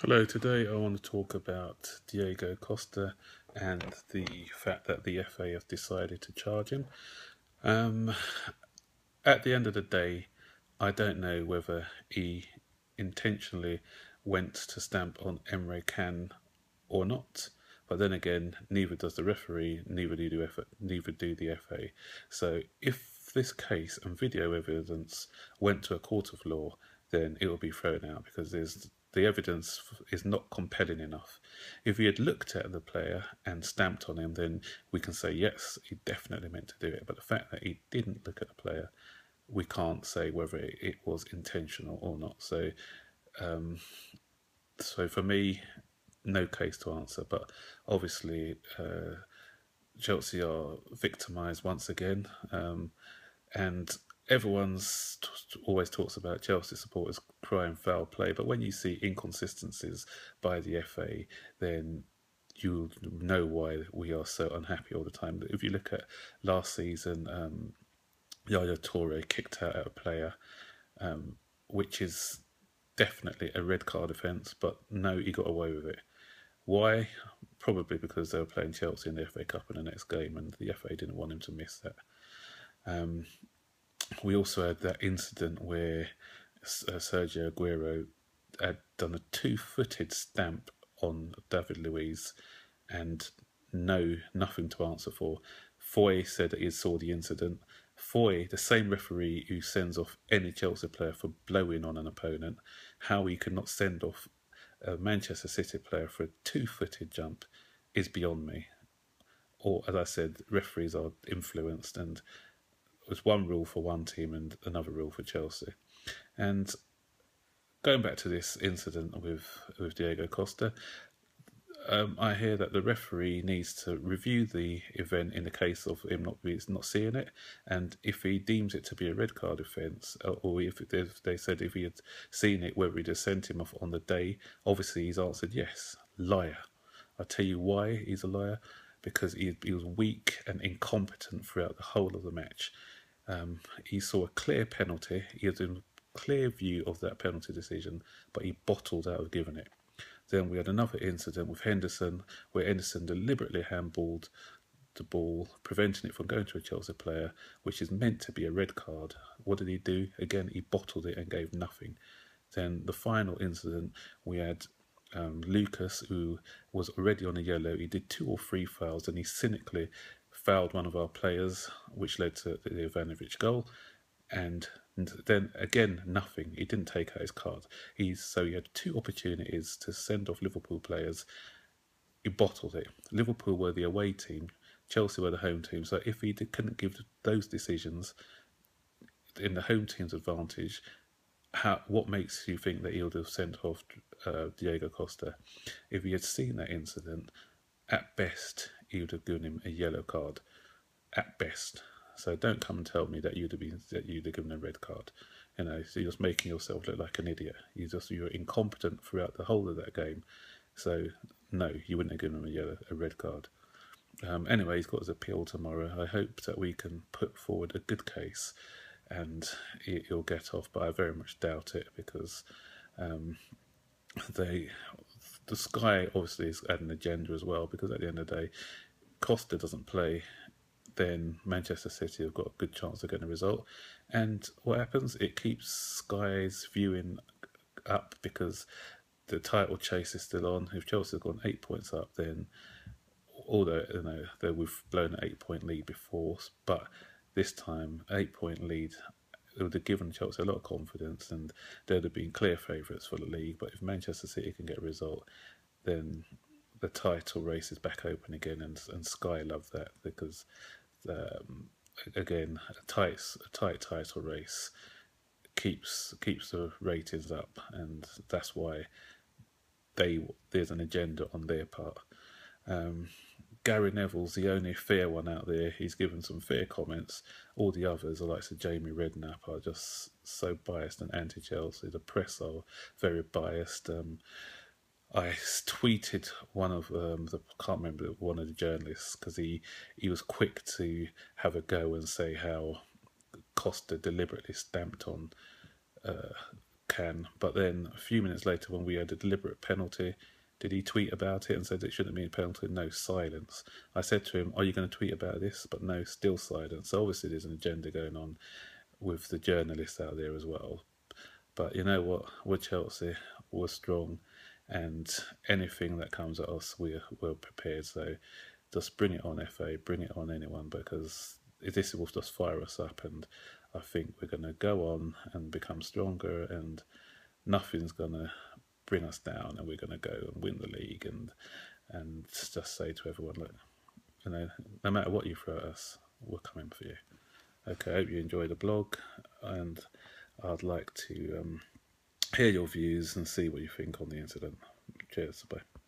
Hello, today I want to talk about Diego Costa and the fact that the FA have decided to charge him. Um, at the end of the day, I don't know whether he intentionally went to stamp on Emre Can or not. But then again, neither does the referee, neither do the FA. So if this case and video evidence went to a court of law, then it will be thrown out because the evidence is not compelling enough. If he had looked at the player and stamped on him, then we can say yes, he definitely meant to do it. But the fact that he didn't look at the player, we can't say whether it was intentional or not. So for me, no case to answer. But obviously, Chelsea are victimised once again, and everyone's always talks about Chelsea supporters crying foul play. But when you see inconsistencies by the FA, then you know why we are so unhappy all the time. If you look at last season, Yaya Toure kicked out a player, which is definitely a red card offence, but no, he got away with it. Why? Probably because they were playing Chelsea in the FA Cup in the next game, and the FA didn't want him to miss that. We also had that incident where Sergio Aguero had done a two-footed stamp on David Luiz, and nothing to answer for. Foy said that he saw the incident. Foy, the same referee who sends off any Chelsea player for blowing on an opponent, how he could not send off a Manchester City player for a two-footed jump is beyond me. Or, as I said, referees are influenced, and there's one rule for one team and another rule for Chelsea. And going back to this incident with Diego Costa, I hear that the referee needs to review the event in the case of him not seeing it, and if he deems it to be a red card offence, or if they said if he had seen it, whether he'd have sent him off on the day. Obviously, he's answered yes. Liar. I'll tell you why he's a liar, because he was weak and incompetent throughout the whole of the match. He saw a clear penalty. He had a clear view of that penalty decision, but he bottled out of giving it. Then we had another incident with Henderson, where Henderson deliberately handballed the ball, preventing it from going to a Chelsea player, which is meant to be a red card. What did he do? Again, he bottled it and gave nothing. Then the final incident, we had Lucas, who was already on a yellow. He did 2 or 3 fouls, and he cynically fouled one of our players, which led to the Ivanovic goal. And then again, nothing. He didn't take out his card. So he had 2 opportunities to send off Liverpool players. He bottled it. Liverpool were the away team. Chelsea were the home team. So if he couldn't give those decisions in the home team's advantage, what makes you think that he would have sent off Diego Costa? If he had seen that incident, at best he would have given him a yellow card. At best. So don't come and tell me that you'd have given a red card. So you're just making yourself look like an idiot. You're incompetent throughout the whole of that game. So no, you wouldn't have given him a red card. Anyway, he's got his appeal tomorrow. I hope that we can put forward a good case and he'll get off, but I very much doubt it because the Sky obviously has had an agenda as well, because at the end of the day, Costa doesn't play, then Manchester City have got a good chance of getting a result. And what happens? It keeps Sky's viewing up because the title chase is still on. If Chelsea have gone 8 points up, then although we've blown an 8 point lead before, but this time 8 point lead, it would have given Chelsea a lot of confidence, and they'd have been clear favourites for the league. But if Manchester City can get a result, then the title race is back open again, and Sky love that because again, a tight title race keeps the ratings up, and that's why there's an agenda on their part. Gary Neville's the only fair one out there. He's given some fair comments. All the others, like Jamie Redknapp, are just so biased and anti-Chelsea. The press are very biased. I tweeted one of can't remember one of the journalists, because he was quick to have a go and say how Costa deliberately stamped on can. But then a few minutes later, when we had a deliberate penalty, did he tweet about it and said it shouldn't be a penalty? No, silence. I said to him, are you going to tweet about this? But no, still silence. So obviously there's an agenda going on with the journalists out there as well. But you know what? We're Chelsea. We're strong. And anything that comes at us, we're prepared. So just bring it on, FA. Bring it on, anyone, because this will just fire us up. And I think we're going to go on and become stronger, and nothing's going to bring us down, and we're going to go and win the league, and just say to everyone, look, you know, no matter what you throw at us, we're coming for you. Okay, I hope you enjoy the blog, and I'd like to hear your views and see what you think on the incident. Cheers, bye.